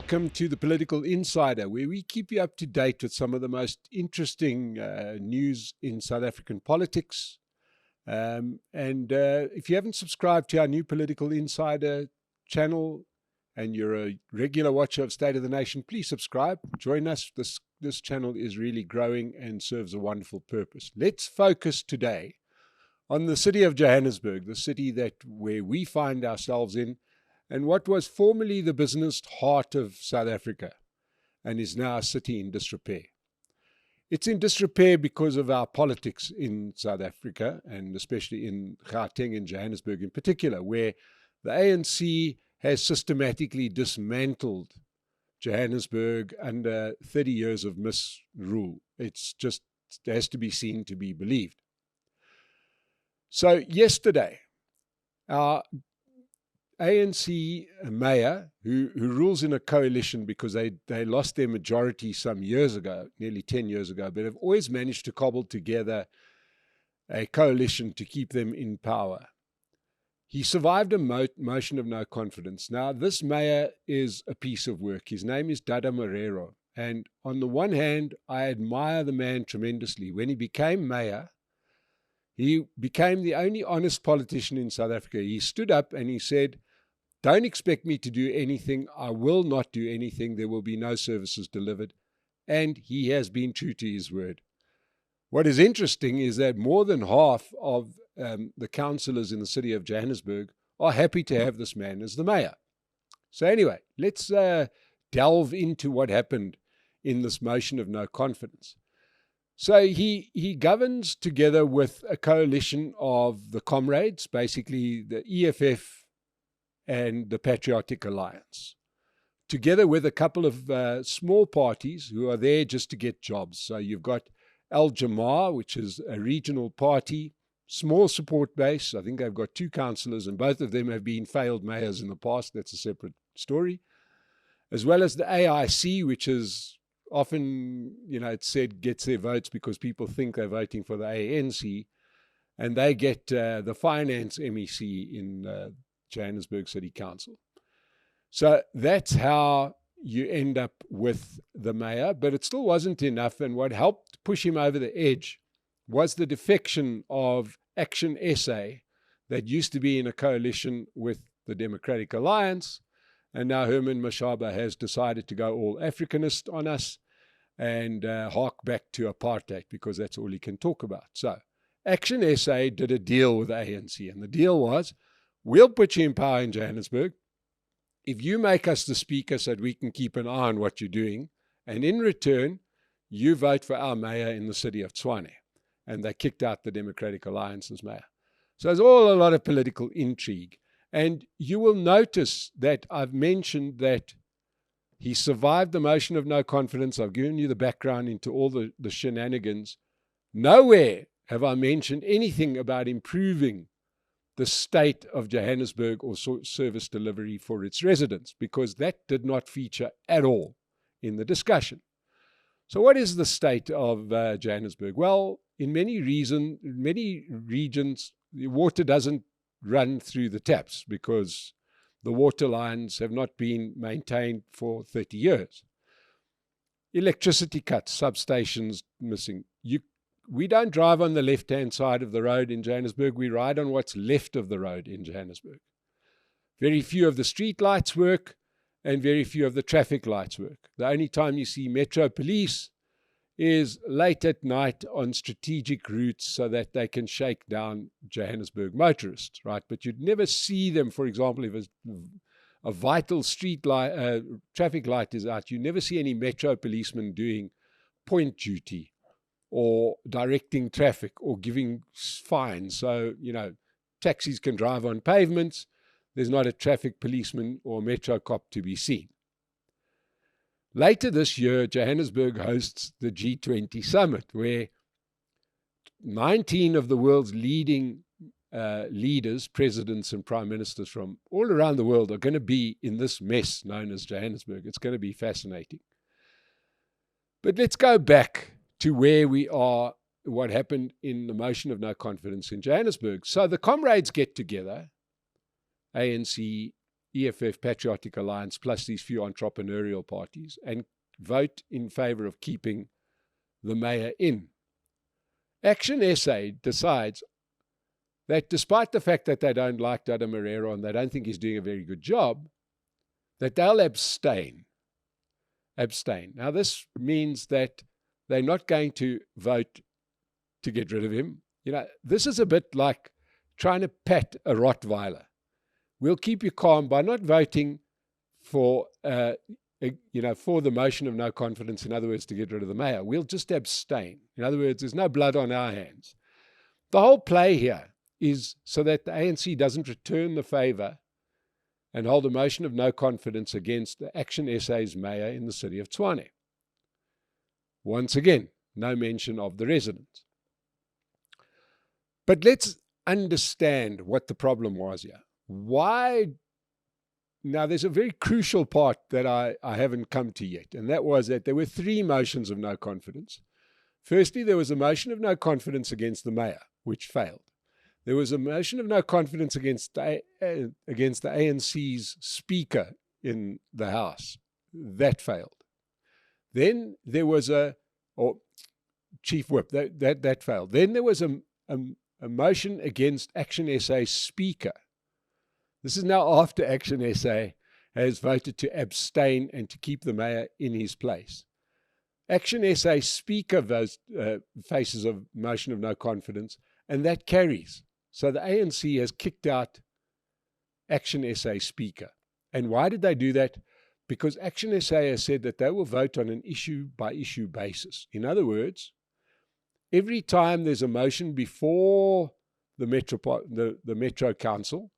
welcome to the Political Insider, where we keep you up to date with some of the most interesting news in South African politics. If you haven't subscribed to our new Political Insider channel and you're a regular watcher of State of the Nation, please subscribe. Join us. This channel is really growing and serves a wonderful purpose. Let's focus today on the city of Johannesburg, the city where we find ourselves in, and what was formerly the business heart of South Africa and is now a city in disrepair. It's in disrepair because of our politics in South Africa, and especially in Gauteng and Johannesburg in particular, where the ANC has systematically dismantled Johannesburg under 30 years of misrule. It has to be seen to be believed. So yesterday, our ANC mayor, who rules in a coalition because they lost their majority some years ago, nearly 10 years ago, but have always managed to cobble together a coalition to keep them in power. He survived a motion of no confidence. Now, this mayor is a piece of work. His name is Dada Morero. And on the one hand, I admire the man tremendously. When he became mayor, he became the only honest politician in South Africa. He stood up and he said, "Don't expect me to do anything. I will not do anything. There will be no services delivered." And he has been true to his word. What is interesting is that more than half of the councillors in the city of Johannesburg are happy to have this man as the mayor. So anyway, let's delve into what happened in this motion of no confidence. So he governs together with a coalition of the comrades, basically the EFF and the Patriotic Alliance, together with a couple of small parties who are there just to get jobs. So you've got Al Jamar, which is a regional party, small support base. I think they've got 2 councillors, and both of them have been failed mayors in the past. That's a separate story. As well as the AIC, which is often, it's said gets their votes because people think they're voting for the ANC, and they get the finance MEC in Johannesburg City Council. So that's how you end up with the mayor, but it still wasn't enough. And what helped push him over the edge was the defection of Action SA that used to be in a coalition with the Democratic Alliance. And now Herman Mashaba has decided to go all Africanist on us and hark back to apartheid, because that's all he can talk about. So Action SA did a deal with the ANC, and the deal was, we'll put you in power in Johannesburg if you make us the speaker so that we can keep an eye on what you're doing, and in return, you vote for our mayor in the city of Tshwane. And they kicked out the Democratic Alliance's mayor. So there's all a lot of political intrigue. And you will notice that I've mentioned that he survived the motion of no confidence. I've given you the background into all the shenanigans. Nowhere have I mentioned anything about improving the state of Johannesburg or service delivery for its residents, because that did not feature at all in the discussion. So what is the state of Johannesburg? Well, in many regions, the water doesn't run through the taps because the water lines have not been maintained for 30 years. Electricity cuts, substations missing. We don't drive on the left-hand side of the road in Johannesburg. We ride on what's left of the road in Johannesburg. Very few of the street lights work, and very few of the traffic lights work. The only time you see Metro Police is late at night on strategic routes so that they can shake down Johannesburg motorists, right? But you'd never see them, for example, if a vital street light, traffic light is out, you never see any Metro policemen doing point duty or directing traffic or giving fines. So, taxis can drive on pavements. There's not a traffic policeman or Metro cop to be seen. Later this year, Johannesburg hosts the G20 summit, where 19 of the world's leading leaders, presidents and prime ministers from all around the world are going to be in this mess known as Johannesburg. It's going to be fascinating. But let's go back to where we are, what happened in the motion of no confidence in Johannesburg. So the comrades get together, ANC, EFF Patriotic Alliance plus these few entrepreneurial parties and vote in favor of keeping the mayor in. Action SA decides that despite the fact that they don't like Dada Morero and they don't think he's doing a very good job, that they'll abstain. Now, this means that they're not going to vote to get rid of him. This is a bit like trying to pat a Rottweiler. We'll keep you calm by not voting for, for the motion of no confidence, in other words, to get rid of the mayor. We'll just abstain. In other words, there's no blood on our hands. The whole play here is so that the ANC doesn't return the favor and hold a motion of no confidence against the Action SA's mayor in the city of Tshwane. Once again, no mention of the residents. But let's understand what the problem was here. Why? Now, there's a very crucial part that I haven't come to yet, and that was that there were 3 motions of no confidence. Firstly, there was a motion of no confidence against the mayor, which failed. There was a motion of no confidence against the ANC's speaker in the House. That failed. Then there was chief whip. That failed. Then there was a motion against Action SA's speaker. This is now after Action SA has voted to abstain and to keep the mayor in his place. Action SA speaker faces a motion of no confidence, and that carries. So the ANC has kicked out Action SA speaker. And why did they do that? Because Action SA has said that they will vote on an issue-by-issue basis. In other words, every time there's a motion before the Metro Council,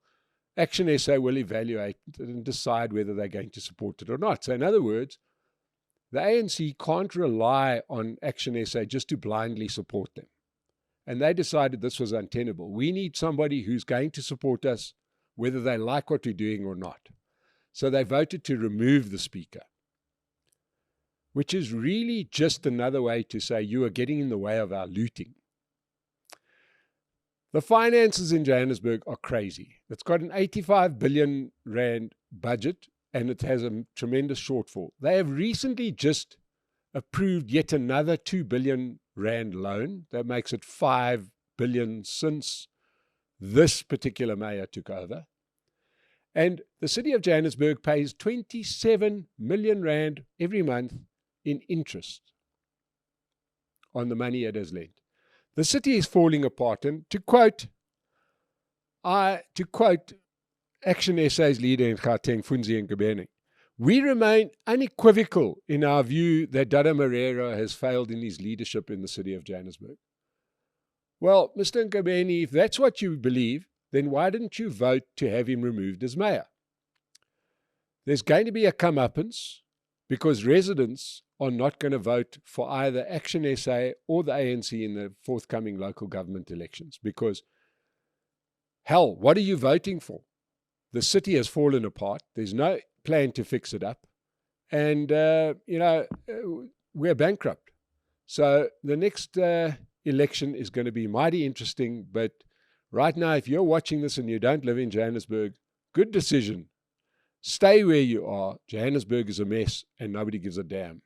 Action SA will evaluate it and decide whether they're going to support it or not. So in other words, the ANC can't rely on Action SA just to blindly support them. And they decided this was untenable. We need somebody who's going to support us, whether they like what we're doing or not. So they voted to remove the speaker, which is really just another way to say you are getting in the way of our looting. The finances in Johannesburg are crazy. It's got an 85 billion rand budget and it has a tremendous shortfall. They have recently just approved yet another 2 billion rand loan. That makes it 5 billion since this particular mayor took over. And the city of Johannesburg pays 27 million rand every month in interest on the money it has lent. The city is falling apart. And to quote Action SA's leader in Gauteng, Funzi Ngubeni, we remain unequivocal in our view that Dada Morero has failed in his leadership in the city of Johannesburg. Well, Mr. Ngubeni, if that's what you believe, then why didn't you vote to have him removed as mayor? There's going to be a comeuppance because residents are not going to vote for either Action SA or the ANC in the forthcoming local government elections. Because, hell, what are you voting for? The city has fallen apart. There's no plan to fix it up. And, we're bankrupt. So the next election is going to be mighty interesting. But right now, if you're watching this and you don't live in Johannesburg, good decision. Stay where you are. Johannesburg is a mess and nobody gives a damn.